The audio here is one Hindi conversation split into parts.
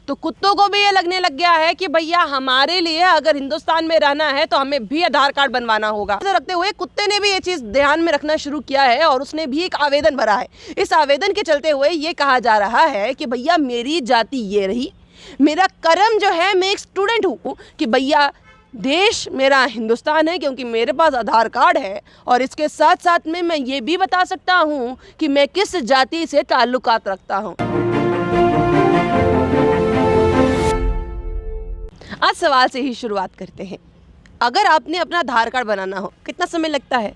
तो कुत्तों को भी ये लगने लग गया है कि भैया हमारे लिए अगर हिंदुस्तान में रहना है तो हमें भी आधार कार्ड बनवाना होगा। रखते हुए कुत्ते ने भी ये चीज़ ध्यान में रखना शुरू किया है और उसने भी एक आवेदन भरा है। इस आवेदन के चलते हुए ये कहा जा रहा है कि भैया मेरी जाति ये रही, मेरा कर्म जो है, मैं एक स्टूडेंट हूँ कि भैया देश मेरा हिंदुस्तान है क्योंकि मेरे पास आधार कार्ड है और इसके साथ साथ में मैं ये भी बता सकता हूँ कि मैं किस जाति से ताल्लुकात रखता हूँ। आज सवाल से ही शुरुआत करते हैं। अगर आपने अपना आधार कार्ड बनाना हो कितना समय लगता है?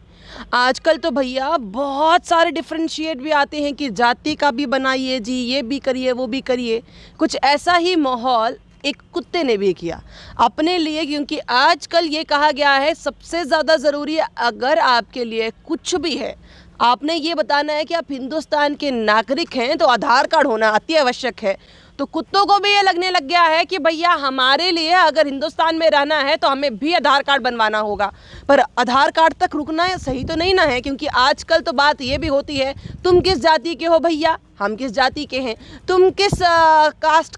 आजकल तो भैया बहुत सारे डिफ्रेंशिएट भी आते हैं कि जाति का भी बनाइए जी, ये भी करिए वो भी करिए। कुछ ऐसा ही माहौल एक कुत्ते ने भी किया अपने लिए, क्योंकि आजकल ये कहा गया है सबसे ज़्यादा ज़रूरी अगर आपके लिए कुछ भी है, आपने ये बताना है कि आप हिंदुस्तान के नागरिक हैं तो आधार कार्ड होना अति आवश्यक है। तो कुत्तों को भी ये लगने लग गया है कि भैया हमारे लिए अगर हिंदुस्तान में रहना है तो हमें भी आधार कार्ड बनवाना होगा। पर आधार कार्ड तक रुकना है सही तो नहीं ना है, क्योंकि आजकल तो बात ये भी होती है तुम किस जाति के हो भैया, हम किस जाति के हैं, तुम किस कास्ट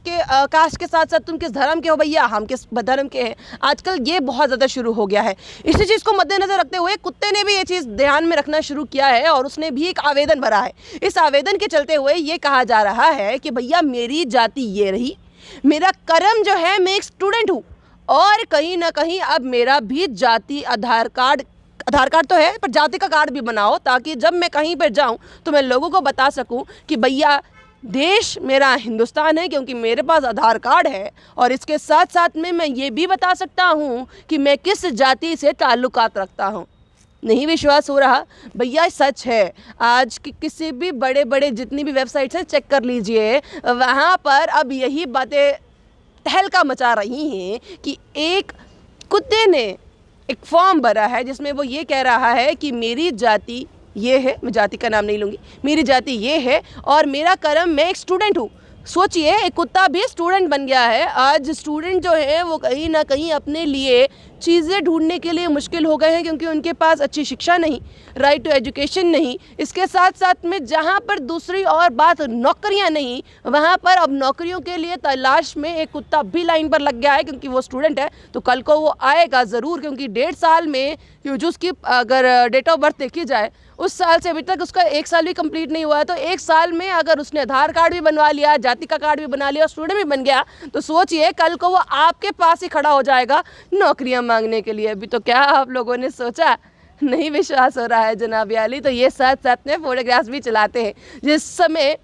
के साथ साथ तुम किस धर्म के हो भैया, हम किस धर्म के हैं। आजकल ये बहुत ज़्यादा शुरू हो गया है। इसी चीज़ को मद्देनज़र रखते हुए कुत्ते ने भी ये चीज़ ध्यान में रखना शुरू किया है और उसने भी एक आवेदन भरा है। इस आवेदन के चलते हुए ये कहा जा रहा है कि भैया मेरी जाति ये रही, मेरा कर्म जो है, मैं एक स्टूडेंट हूँ और कहीं ना कहीं अब मेरा भी जाति आधार कार्ड तो है पर जाति का कार्ड भी बनाओ, ताकि जब मैं कहीं पर जाऊं तो मैं लोगों को बता सकूं कि भैया देश मेरा हिंदुस्तान है क्योंकि मेरे पास आधार कार्ड है और इसके साथ साथ में मैं ये भी बता सकता हूं कि मैं किस जाति से ताल्लुकात रखता हूं। नहीं विश्वास हो रहा? भैया सच है। आज की किसी भी बड़े बड़े जितनी भी वेबसाइट्स हैं चेक कर लीजिए, वहाँ पर अब यही बातें तहलका मचा रही हैं कि एक कुत्ते ने एक फॉर्म भरा है जिसमें वो ये कह रहा है कि मेरी जाति ये है, मैं जाति का नाम नहीं लूँगी, मेरी जाति ये है और मेरा कर्म, मैं एक स्टूडेंट हूँ। सोचिए एक कुत्ता भी स्टूडेंट बन गया है। आज स्टूडेंट जो है वो कहीं ना कहीं अपने लिए चीज़ें ढूंढने के लिए मुश्किल हो गए हैं क्योंकि उनके पास अच्छी शिक्षा नहीं, राइट टू एजुकेशन नहीं। इसके साथ साथ में जहाँ पर दूसरी और बात नौकरियाँ नहीं, वहाँ पर अब नौकरियों के लिए तलाश में एक कुत्ता भी लाइन पर लग गया है क्योंकि वो स्टूडेंट है तो कल को वो आएगा ज़रूर, क्योंकि 1.5 साल में जो उसकी अगर डेट ऑफ बर्थ देखी जाए उस साल से अभी तक उसका 1 साल भी कंप्लीट नहीं हुआ है। तो 1 साल में अगर उसने आधार कार्ड भी बनवा लिया, जाति का कार्ड भी बना लिया और स्टूडेंट भी बन गया तो सोचिए कल को वो आपके पास ही खड़ा हो जाएगा नौकरियां मांगने के लिए। अभी तो क्या आप लोगों ने सोचा? नहीं विश्वास हो रहा है जनाब याली? तो ये साथ साथ में फोटोग्राफ्स भी चलाते हैं। जिस समय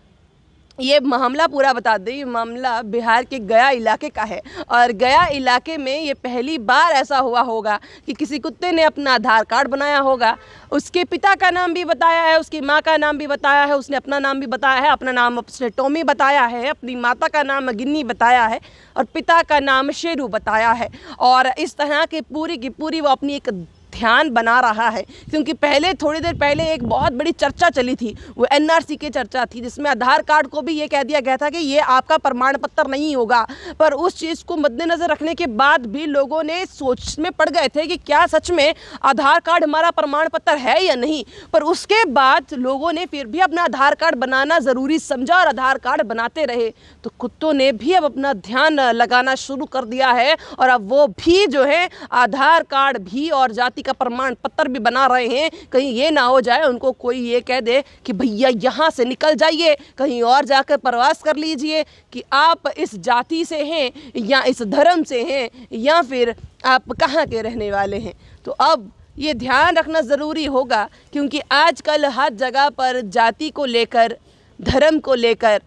ये मामला पूरा बता दें, ये मामला बिहार के गया इलाके का है और गया इलाके में ये पहली बार ऐसा हुआ होगा कि किसी कुत्ते ने अपना आधार कार्ड बनाया होगा। उसके पिता का नाम भी बताया है, उसकी माँ का नाम भी बताया है, उसने अपना नाम भी बताया है। अपना नाम उसने टॉमी बताया है, अपनी माता का नाम गिन्नी बताया है और पिता का नाम शेरू बताया है। और इस तरह की पूरी वो अपनी एक ध्यान बना रहा है, क्योंकि पहले थोड़ी देर पहले एक बहुत बड़ी चर्चा चली थी, वो एनआरसी की चर्चा थी जिसमें आधार कार्ड को भी ये कह दिया गया था कि ये आपका प्रमाण पत्र नहीं होगा। पर उस चीज़ को मद्देनज़र रखने के बाद भी लोगों ने सोच में पड़ गए थे कि क्या सच में आधार कार्ड हमारा प्रमाण पत्र है या नहीं। पर उसके बाद लोगों ने फिर भी अपना आधार कार्ड बनाना ज़रूरी समझा और आधार कार्ड बनाते रहे। तो कुत्तों ने भी अब अपना ध्यान लगाना शुरू कर दिया है और अब वो भी जो है आधार कार्ड भी और जाति का प्रमाण पत्र भी बना रहे हैं। कहीं ये ना हो जाए उनको कोई ये कह दे कि भैया यहाँ से निकल जाइए, कहीं और जाकर प्रवास कर लीजिए कि आप इस जाति से हैं या इस धर्म से हैं या फिर आप कहाँ के रहने वाले हैं। तो अब ये ध्यान रखना ज़रूरी होगा, क्योंकि आजकल हर जगह पर जाति को लेकर, धर्म को लेकर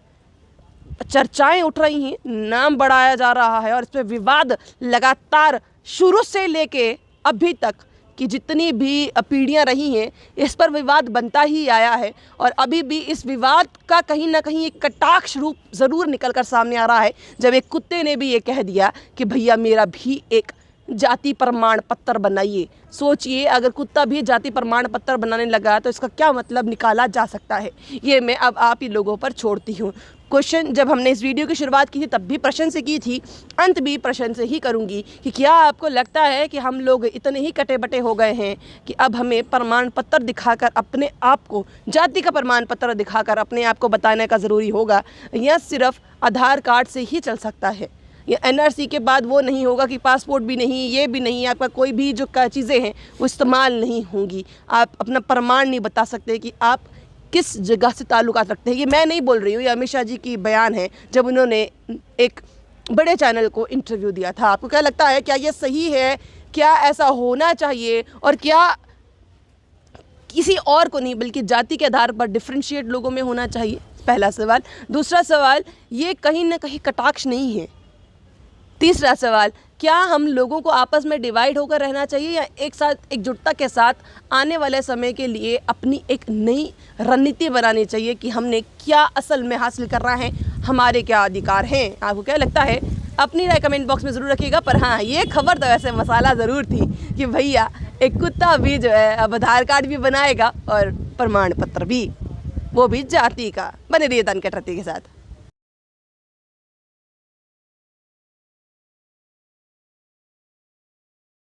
चर्चाएं उठ रही हैं, नाम बढ़ाया जा रहा है और इस पर विवाद लगातार शुरू से लेके अभी तक कि जितनी भी पीढ़ियां रही हैं इस पर विवाद बनता ही आया है। और अभी भी इस विवाद का कहीं ना कहीं एक कटाक्ष रूप ज़रूर निकल कर सामने आ रहा है जब एक कुत्ते ने भी ये कह दिया कि भैया मेरा भी एक जाति प्रमाण पत्र बनाइए। सोचिए अगर कुत्ता भी जाति प्रमाण पत्र बनाने लगा तो इसका क्या मतलब निकाला जा सकता है। ये मैं अब आप ही लोगों पर छोड़ती हूँ। क्वेश्चन जब हमने इस वीडियो की शुरुआत की थी तब भी प्रश्न से की थी, अंत भी प्रश्न से ही करूँगी कि क्या आपको लगता है कि हम लोग इतने ही कटे बटे हो गए हैं कि अब हमें प्रमाण पत्र दिखाकर अपने आप को, जाति का प्रमाण पत्र दिखाकर अपने आप को बताने का ज़रूरी होगा, या सिर्फ आधार कार्ड से ही चल सकता है। या एनआरसी के बाद वो नहीं होगा कि पासपोर्ट भी नहीं, ये भी नहीं, आपका कोई भी जो चीज़ें हैं वो इस्तेमाल नहीं होंगी। आप अपना प्रमाण नहीं बता सकते कि आप किस जगह से ताल्लुकात रखते हैं। ये मैं नहीं बोल रही हूँ, ये अमित शाह जी की बयान है जब उन्होंने एक बड़े चैनल को इंटरव्यू दिया था। आपको क्या लगता है, क्या ये सही है, क्या ऐसा होना चाहिए, और क्या किसी और को नहीं बल्कि जाति के आधार पर डिफ्रेंशिएट लोगों में होना चाहिए? पहला सवाल। दूसरा सवाल, ये कहीं ना कहीं कटाक्ष नहीं है? तीसरा सवाल, क्या हम लोगों को आपस में डिवाइड होकर रहना चाहिए या एक साथ एकजुटता के साथ आने वाले समय के लिए अपनी एक नई रणनीति बनानी चाहिए कि हमने क्या असल में हासिल करना है, हमारे क्या अधिकार हैं? आपको क्या लगता है? अपनी राय कमेंट बॉक्स में ज़रूर रखिएगा। पर हाँ, ये खबर तो वैसे मसाला ज़रूर थी कि भैया एक कुत्ता भी जो है अब आधार कार्ड भी बनाएगा और प्रमाण पत्र भी, वो भी जाति का। बने रहिए तनके रत्ती के साथ।